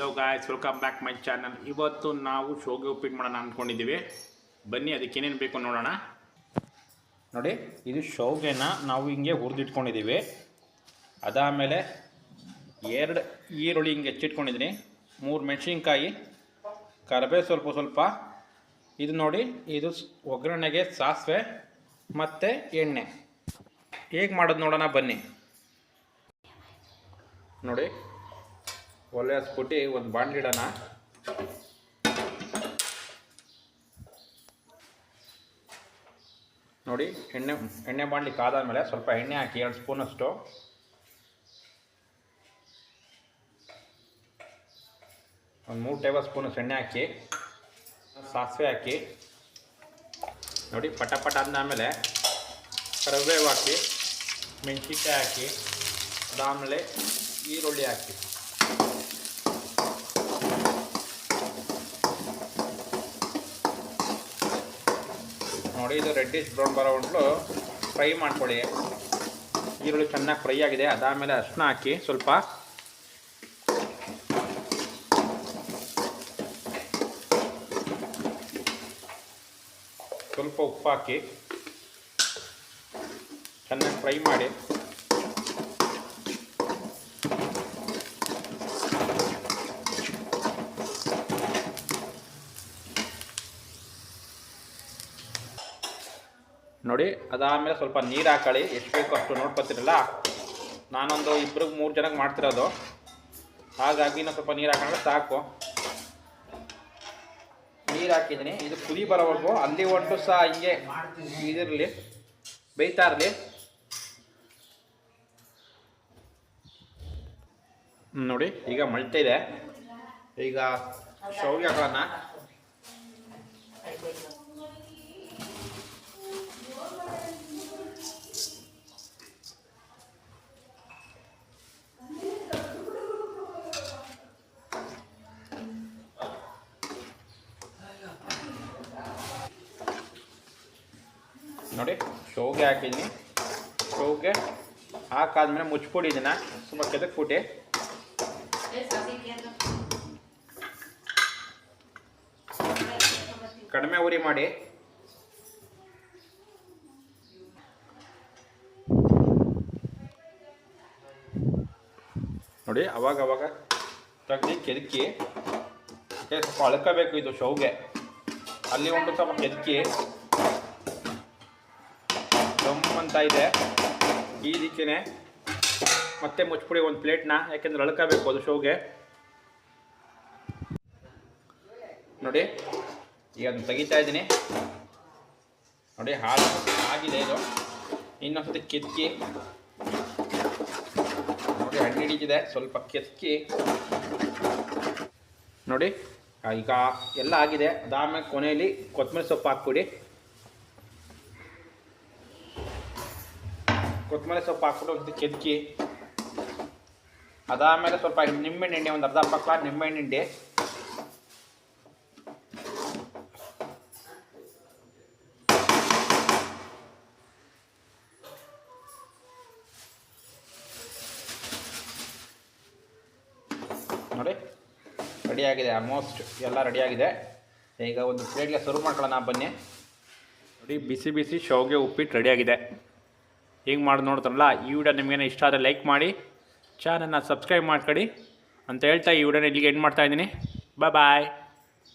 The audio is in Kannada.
Hello guys, welcome back my channel. ಇವತ್ತು ನಾವು ಶಾವಿಗೆ ಉಪ್ಪಿಟ್ಟು ಮಾಡೋಣ ಅಂದ್ಕೊಂಡಿದ್ದೀವಿ. ಬನ್ನಿ ಅದಕ್ಕೇನೇನು ಬೇಕು ನೋಡೋಣ. ನೋಡಿ, ಇದು ಶಾವಿಗೆನ ನಾವು ಹಿಂಗೆ ಹುರಿದಿಟ್ಕೊಂಡಿದ್ದೀವಿ. ಅದಾದಮೇಲೆ 2 ಈರುಳ್ಳಿ ಹಿಂಗೆ ಹೆಚ್ಚಿಟ್ಕೊಂಡಿದ್ದೀನಿ, 3 ಮೆಣಸಿನ್ಕಾಯಿ, ಕರಿಬೇವು ಸ್ವಲ್ಪ. ಇದು ನೋಡಿ, ಇದು ಒಗ್ಗರಣೆಗೆ ಸಾಸಿವೆ ಮತ್ತು ಎಣ್ಣೆ. ಹೇಗೆ ಮಾಡೋದು ನೋಡೋಣ ಬನ್ನಿ. ನೋಡಿ, ಒಲೆ ಹಚ್ಬಿಟ್ಟು ಒಂದು ಬಾಣಲಿ ಇಡೋಣ. ನೋಡಿ, ಎಣ್ಣೆ ಬಾಣಲಿ ಕಾದಾದ್ಮೇಲೆ ಸ್ವಲ್ಪ ಎಣ್ಣೆ ಹಾಕಿ 2 ಸ್ಪೂನಷ್ಟು. ಒಂದು 3 ಟೇಬಲ್ ಸ್ಪೂನಷ್ಟು ಎಣ್ಣೆ ಹಾಕಿ, ಸಾಸಿವೆ ಹಾಕಿ. ನೋಡಿ, ಪಟ ಅಂದಾದಮೇಲೆ ಕರಿಬೇವು ಹಾಕಿ, ಮೆಣಸಿನ್ಕಾಯಿ ಹಾಕಿ, ಅದಾದಮೇಲೆ ಈರುಳ್ಳಿ ಹಾಕಿ. ನೋಡಿ, ಇದು ರೆಡ್ಡಿಶ್ ಬ್ರೌನ್ ಬರೋ ಉಂಟು ಫ್ರೈ ಮಾಡ್ಕೊಳ್ಳಿ. ಈರುಳ್ಳಿ ಚೆನ್ನಾಗಿ ಫ್ರೈ ಆಗಿದೆ. ಅದಾದಮೇಲೆ ಅರಿಶಿನ ಹಾಕಿ, ಸ್ವಲ್ಪ ಉಪ್ಪು ಹಾಕಿ ಚೆನ್ನಾಗಿ ಫ್ರೈ ಮಾಡಿ. ನೋಡಿ, ಅದಾದಮೇಲೆ ಸ್ವಲ್ಪ ನೀರು ಹಾಕೊಳ್ಳಿ, ಎಷ್ಟು ಬೇಕು ಅಷ್ಟು ನೋಡ್ಕೊತೀರಲ್ಲ. ನಾನೊಂದು 2-3 ಜನಕ್ಕೆ ಮಾಡ್ತಿರೋದು, ಹಾಗಾಗಿ ನಾನು ಸ್ವಲ್ಪ ನೀರು ಹಾಕೊಂಡ್ರೆ ಸಾಕು. ನೀರು ಹಾಕಿದ್ದೀನಿ. ಇದು ಕುದಿ ಬರೋವರೆಗೂ ಅಲ್ಲಿ ಒಟ್ಟು ಸಹ ಹಿಂಗೆ ಇದಿರಲಿ, ಬೇಯ್ತಾ ಇರಲಿ. ನೋಡಿ, ಈಗ ಮಳ್ತಿದೆ. ಈಗ ಶಾವಿಗೆ ಹಾಕೋಣ. ನೋಡಿ, ಶಾವಿಗೆ ಹಾಕಿದ್ದೀನಿ. ಶಾವಿಗೆ ಹಾಕಾದ್ಮೇಲೆ ಮುಚ್ಚಿಬಿಡಿ. ಇದನ್ನು ಸ್ವಲ್ಪ ಕೆದಕ್ಬಿಟ್ಟು ಕಡಿಮೆ ಉರಿ ಮಾಡಿ. ನೋಡಿ, ಅವಾಗ ತೆಗ್ದು ಕೆದಕಿ. ಸ್ವಲ್ಪ ಅಳ್ಕೋಬೇಕು ಇದು ಶಾವಿಗೆ. ಅಲ್ಲಿ ಒಂದು ಸ್ವಲ್ಪ ಕೆದಕಿ ಅಂತ ಇದೆ. ಈ ದಿಕ್ಕೇನೆ ಮತ್ತೆ ಮುಚ್ಚಿಬಿಡಿ ಒಂದು ಪ್ಲೇಟ್ನ, ಯಾಕೆಂದ್ರೆ ಅಳ್ಕೋಬೇಕು ಅದು ಶಾವಿಗೆ. ನೋಡಿ, ಈಗ ಅದನ್ನು ತೆಗಿತಾ ಇದ್ದೀನಿ. ನೋಡಿ, ಹಾಲು ಆಗಿದೆ. ಇದು ಇನ್ನೊಂದ್ಸತಿ ಕೆದಕಿ. ನೋಡಿ, ಹಣ್ಣು ಹಿಡಿತಿದೆ, ಸ್ವಲ್ಪ ಕೆದಕಿ. ನೋಡಿ, ಈಗ ಎಲ್ಲ ಆಗಿದೆ. ಅದಾದಮೇಲೆ ಕೊನೆಯಲ್ಲಿ ಕೊತ್ತಂಬರಿ ಸೊಪ್ಪು ಹಾಕ್ಬಿಡಿ. ಕೊತ್ತಂಬರಿ ಸೊಪ್ಪು ಹಾಕ್ಬಿಟ್ಟು ಒಂದು ಕೆದಕಿ. ಅದಾದಮೇಲೆ ಸ್ವಲ್ಪ ನಿಂಬೆಹಣ್ಣು ಹಿಂಡಿ, ಒಂದು ಅರ್ಧ ಪಕ್ಕ ನಿಂಬೆಹಣ್ಣು ಹಿಂಡಿ. ನೋಡಿ, ರೆಡಿಯಾಗಿದೆ. ಆಲ್ಮೋಸ್ಟ್ ಎಲ್ಲ ರೆಡಿಯಾಗಿದೆ. ಈಗ ಒಂದು ಪ್ಲೇಟ್ಗೆ ಸರ್ವ್ ಮಾಡ್ಕೊಳ್ಳೋಣ ಬನ್ನಿ. ನೋಡಿ, ಬಿಸಿ ಶಾವಿಗೆ ಉಪ್ಪಿಟ್ಟು ರೆಡಿಯಾಗಿದೆ. ಹಿಂಗೆ ಮಾಡಿ ನೋಡ್ತಾರಲ್ಲ. ಈ ವಿಡಿಯೋ ನಿಮಗೇನು ಇಷ್ಟ ಆದರೆ ಲೈಕ್ ಮಾಡಿ, ಚಾನಲ್ನ ಸಬ್ಸ್ಕ್ರೈಬ್ ಮಾಡ್ಕೊಳ್ಳಿ ಅಂತ ಹೇಳ್ತಾ ಈ ವಿಡಿಯೋನ ಇಲ್ಲಿಗೆ ಎಂಡ್ ಮಾಡ್ತಾಯಿದ್ದೀನಿ. ಬಾಯ್.